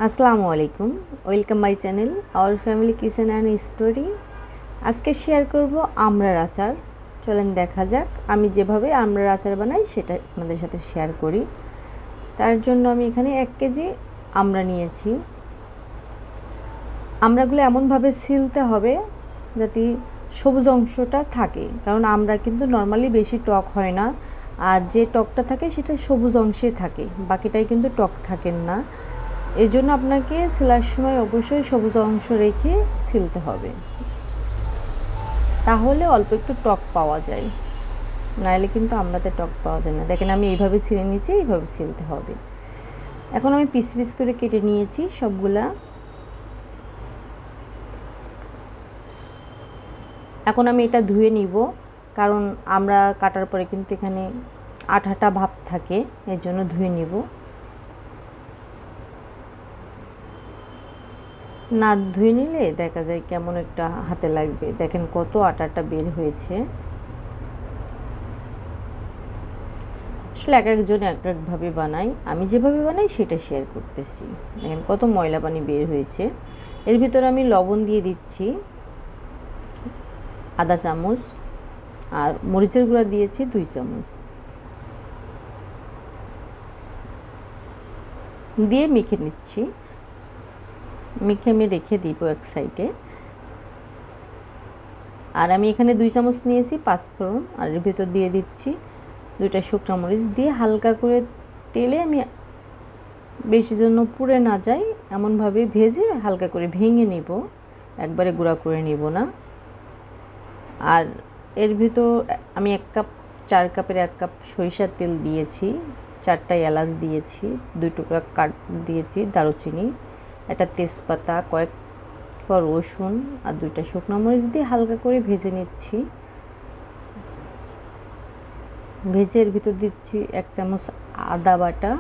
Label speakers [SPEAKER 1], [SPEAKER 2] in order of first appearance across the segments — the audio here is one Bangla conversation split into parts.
[SPEAKER 1] আসসালামু আলাইকুম, welcome my channel our family kitchen and story. আজকে শেয়ার করব আমড়ার আচার। চলেন দেখা যাক আমি যেভাবে আমড়ার আচার বানাই সেটা আপনাদের সাথে শেয়ার করি। তার জন্য আমি এখানে 1 কেজি আমড়া নিয়েছি। আমড়াগুলো এমনভাবে ছিলতে হবে যাতে সবুজ অংশটা থাকে, কারণ আমড়া কিন্তু নর্মালি বেশি টক হয় না, আর যে টকটা থাকে সেটা সবুজ অংশে থাকে, বাকিটাই কিন্তু টক থাকেন না। এই জন্য আপনাকে ছিলার সময় অবশ্যই সবুজ অংশ রেখে ছিলতে হবে, তাহলে অল্প একটু টক পাওয়া যায়, নাহলে কিন্তু আমড়াতে টক পাওয়া যায় না। দেখেন আমি এইভাবে ছিলে নিয়েছি, এইভাবে ছিলতে হবে। এখন আমি পিস পিস করে কেটে নিয়েছি সবগুলা। এখন আমি এটা ধুয়ে নিব, কারণ আমরা কাটার পরে কিন্তু এখানে আঠাটা ভাব থাকে, এর জন্য ধুয়ে নিব। না ধুয়ে নিলে দেখা যায় কেমন একটা হাতে লাগবে। দেখেন কত আটাটা বের হয়েছে। আসলে এক একজন এক একভাবে বানাই, আমি যেভাবে বানাই সেটা শেয়ার করতেছি। দেখেন কত ময়লা পানি বের হয়েছে। এর ভিতরে আমি লবণ দিয়ে দিচ্ছি আধা চামচ, আর মরিচের গুঁড়া দিয়েছি 2 চামচ, দিয়ে মেখে নিচ্ছি। মেখে আমি রেখে দিব এক সাইডে। আর আমি এখানে 2 চামচ নিয়েছি পাঁচফোড়ন, আর এর ভিতর দিয়ে দিচ্ছি 2টা শুকনো মরিচ, দিয়ে হালকা করে তেলে আমি বেশি জন্য পুড়ে না যায় এমনভাবে ভেজে হালকা করে ভেঙে নিব, একবারে গুঁড়া করে নিব না। আর এর ভিতর আমি 4 কাপের 1 কাপ সরিষার তেল দিয়েছি, 4টা এলাচ দিয়েছি, 2 টুকরা কাঠ দিয়েছি দারুচিনি, একটা তেজপাতা, কয়েক রসুন আর 2টা শুকনো মরিচ দিয়ে হালকা করে ভেজে নিচ্ছি। ভেজে এর ভিতর দিচ্ছি 1 চামচ আদা বাটা,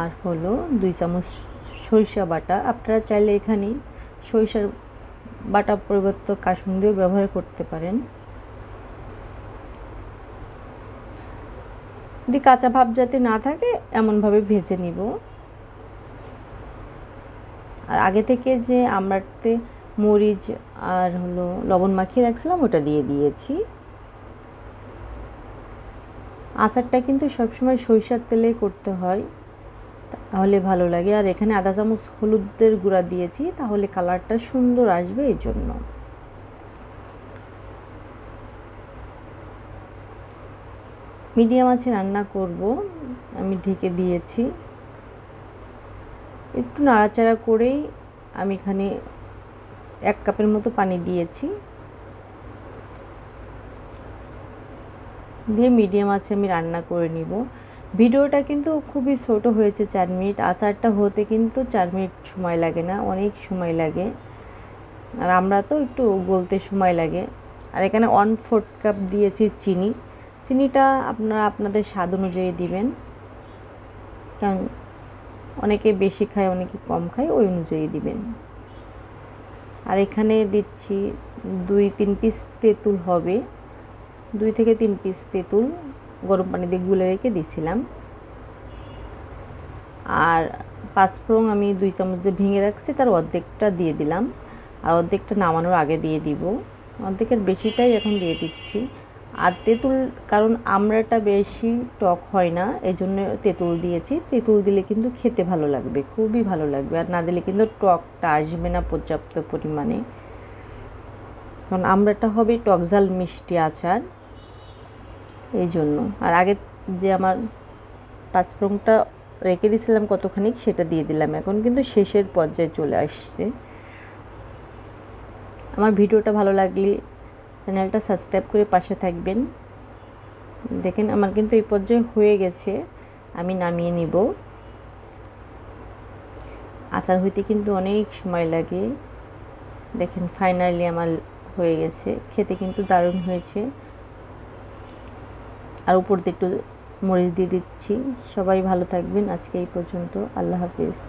[SPEAKER 1] আর হলো 2 চামচ সরিষা বাটা। আপনারা চাইলে এখানে সরিষার বাটা পরিবর্তে কাসুন্দিও ব্যবহার করতে পারেন। দিয়ে কাঁচা ভাব যাতে না থাকে এমনভাবে ভেজে নিব। আর আগে থেকে যে আমড়াতে মরিচ আর হলো লবণ মাখিয়ে রাখছিলাম ওটা দিয়ে দিয়েছি। আচারটা কিন্তু সবসময় সরিষার তেলে করতে হয়, তাহলে ভালো লাগে। আর এখানে আধা চামচ হলুদের গুঁড়া দিয়েছি, তাহলে কালারটা সুন্দর আসবে এই জন্য। মিডিয়াম আঁচে রান্না করব, আমি ঢেকে দিয়েছি। একটু নাড়াচাড়া করেই আমি এখানে 1 কাপের মতো পানি দিয়েছি, দিয়ে মিডিয়াম আঁচে আমি রান্না করে নিব। ভিডিওটা কিন্তু খুবই ছোট হয়েছে, 4 মিনিট। আচারটা হতে কিন্তু 4 মিনিট সময় লাগে না, অনেক সময় লাগে, আর আমরা তো একটু গলতে সময় লাগে। আর এখানে 1/4 কাপ দিয়েছি চিনি। চিনিটা আপনারা আপনাদের স্বাদ অনুযায়ী দিবেন, কারণ অনেকে বেশি খায় অনেকে কম খায়, ওই অনুযায়ী দিবেন। আর এখানে দিচ্ছি 2-3 পিস তেঁতুল হবে, 2 থেকে 3 পিস তেঁতুল গরম পানি দিয়ে গুলে রেখে দিয়েছিলাম। আর পাঁচফোড়ন আমি 2 চামচ যে ভেঙে রাখছি তার অর্ধেকটা দিয়ে দিলাম, আর অর্ধেকটা নামানোর আগে দিয়ে দিব। অর্ধেকের বেশিটাই এখন দিয়ে দিচ্ছি। আর তেঁতুল, কারণ আমড়াটা বেশি টক হয় না, এই জন্য তেঁতুল দিয়েছি। তেঁতুল দিলে কিন্তু খেতে ভালো লাগবে, খুবই ভালো লাগবে, আর না দিলে কিন্তু টকটা আসবে না পর্যাপ্ত পরিমাণে, কারণ আমড়াটা হবে টক ঝাল মিষ্টি আচার, এই জন্য। আর আগে যে আমার পাঁচফোড়নটা রেখে দিয়েছিলাম কতখানি, সেটা দিয়ে দিলাম। এখন কিন্তু শেষের পর্যায়ে চলে আসছে। আমার ভিডিওটা ভালো লাগলে চ্যানেলটা সাবস্ক্রাইব করে পাশে থাকবেন। দেখেন আমার কিন্তু এই পর্যায়ে হয়ে গেছে, আমি নামিয়ে নিব। আচার হইতে কিন্তু অনেক সময় লাগে। দেখেন ফাইনালি আমার হয়ে গেছে, খেতে কিন্তু দারুণ হয়েছে। আর উপর দিয়ে একটু মরিচ দিয়ে দিচ্ছি। সবাই ভালো থাকবেন, আজকে এই পর্যন্ত। আল্লাহ হাফিজ।